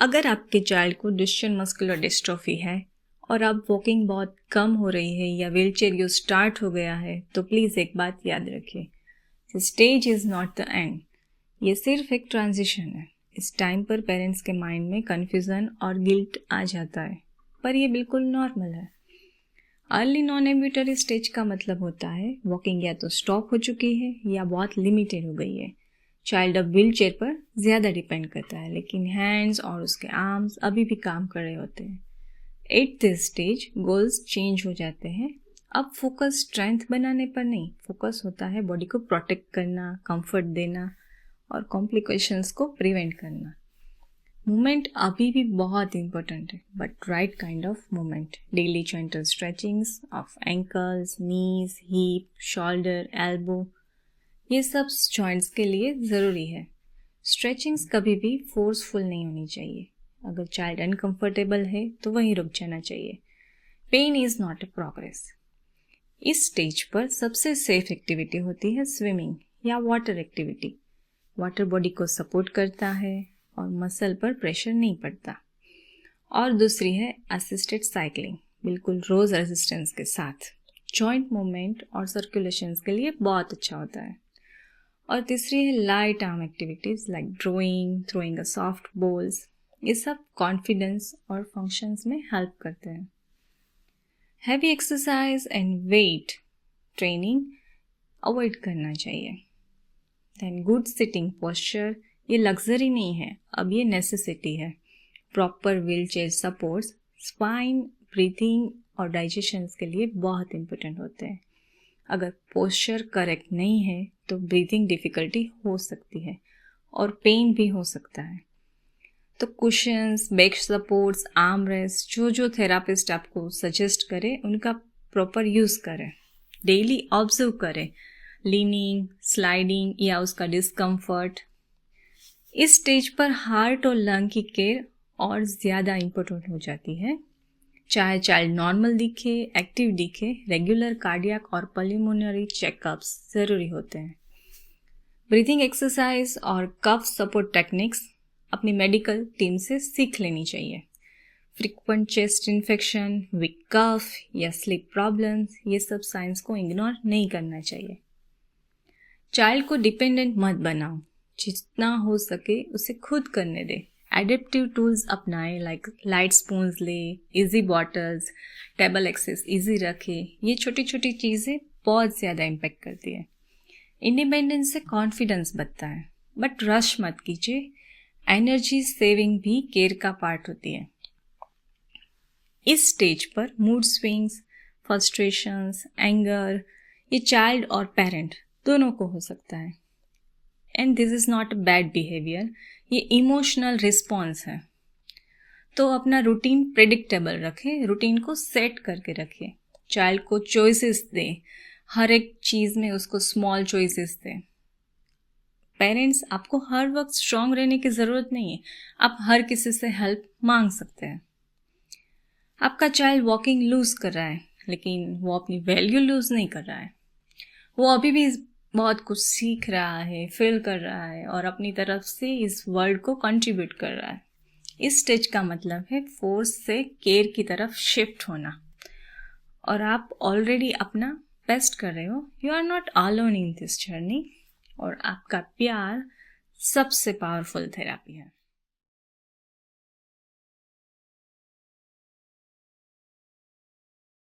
अगर आपके चाइल्ड को डुचेन मस्कुलर डिस्ट्रॉफी है और अब वॉकिंग बहुत कम हो रही है या व्हीलचेयर यूज स्टार्ट हो गया है तो प्लीज़ एक बात याद रखिए, stage is not the end. ये सिर्फ एक ट्रांजिशन है। इस टाइम पर पेरेंट्स के माइंड में कन्फ्यूज़न और गिल्ट आ जाता है, पर ये बिल्कुल नॉर्मल है। अर्ली नॉन एम्ब्यूटरी स्टेज का मतलब होता है वॉकिंग या तो स्टॉप हो चुकी है या बहुत लिमिटेड हो गई है। चाइल्ड अब व्हील चेयर पर ज़्यादा डिपेंड करता है, लेकिन हैंड्स और उसके आर्म्स अभी भी काम कर रहे होते हैं। At this stage goals change हो जाते हैं। अब फोकस स्ट्रेंथ बनाने पर नहीं, फोकस होता है बॉडी को प्रोटेक्ट करना, कंफर्ट देना और कॉम्प्लिकेशंस को प्रिवेंट करना। मूवमेंट अभी भी बहुत इंपॉर्टेंट है, but right kind of movement. Daily gentle stretchings of ankles, knees, hip, shoulder, elbow, ये सब जॉइंट्स के लिए ज़रूरी है। स्ट्रेचिंग्स कभी भी फोर्सफुल नहीं होनी चाहिए। अगर चाइल्ड अनकंफर्टेबल है तो वहीं रुक जाना चाहिए। Pain is not a progress. इस स्टेज पर सबसे सेफ एक्टिविटी होती है स्विमिंग या वाटर एक्टिविटी। वाटर बॉडी को सपोर्ट करता है और मसल पर प्रेशर नहीं पड़ता। और दूसरी है असिस्टेड साइकिलिंग, बिल्कुल रोज रेजिस्टेंस के साथ। जॉइंट मूवमेंट और सर्कुलेशंस के लिए बहुत अच्छा होता है। और तीसरी है light arm activities like drawing, throwing a soft balls. ये सब कॉन्फिडेंस और फंक्शंस में हेल्प करते हैं। Heavy exercise and weight training avoid करना चाहिए। देन गुड सिटिंग पोस्चर, ये लग्जरी नहीं है, अब ये नेसेसिटी है। Proper wheel chair supports spine, breathing और डाइजेशन के लिए बहुत इंपॉर्टेंट होते हैं। अगर पोस्चर करेक्ट नहीं है तो ब्रीथिंग डिफ़िकल्टी हो सकती है और पेन भी हो सकता है। तो cushions, back supports, arm rest, जो थेरापिस्ट आपको सजेस्ट करे उनका प्रॉपर यूज़ करें। डेली ऑब्जर्व करें लीनिंग, स्लाइडिंग या उसका डिस्कम्फर्ट। इस स्टेज पर हार्ट और लंग की केयर और ज़्यादा इम्पोर्टेंट हो जाती है। चाहे चाइल्ड नॉर्मल दिखे, एक्टिव दिखे, रेगुलर कार्डियक और पल्मोनरी चेकअप्स ज़रूरी होते हैं। ब्रीथिंग एक्सरसाइज और कफ सपोर्ट टेक्निक्स अपनी मेडिकल टीम से सीख लेनी चाहिए। फ्रीक्वेंट चेस्ट इन्फेक्शन, वीक कफ या स्लीप प्रॉब्लम्स, ये सब साइंस को इग्नोर नहीं करना चाहिए। चाइल्ड को डिपेंडेंट मत बनाओ, जितना हो सके उसे खुद करने दे। एडेप्टिव टूल्स अपनाएं, लाइक लाइट स्पून्स ले, easy bottles, table access easy रखे। ये छोटी छोटी चीज़ें बहुत ज़्यादा इम्पेक्ट करती है। इंडिपेंडेंस से कॉन्फिडेंस बढ़ता है, बट रश मत कीजिए। एनर्जी सेविंग भी केयर का पार्ट होती है। इस स्टेज पर मूड स्विंग्स, फ्रस्ट्रेशंस, एंगर, ये चाइल्ड और पेरेंट दोनों को हो सकता है। And this is not a bad behaviour, ये इमोशनल रिस्पॉन्स है। तो अपना रूटीन प्रेडिक्टेबल रखें, रूटीन को सेट करके रखें। चाइल्ड को चॉइसेस दें, हर एक चीज़ में उसको स्मॉल चॉइसेस दें। पेरेंट्स, आपको हर वक्त स्ट्रांग रहने की ज़रूरत नहीं है, आप हर किसी से हेल्प मांग सकते हैं। आपका चाइल्ड वॉकिंग लूज कर रहा है, लेकिन वो अपनी वैल्यू लूज नहीं कर रहा है। वो अभी भी बहुत कुछ सीख रहा है, फील कर रहा है और अपनी तरफ से इस वर्ल्ड को कंट्रीब्यूट कर रहा है। इस स्टेज का मतलब है फोर्स से केयर की तरफ शिफ्ट होना, और आप ऑलरेडी अपना बेस्ट कर रहे हो। You are not alone in this journey, और आपका प्यार सबसे पावरफुल थेरेपी है।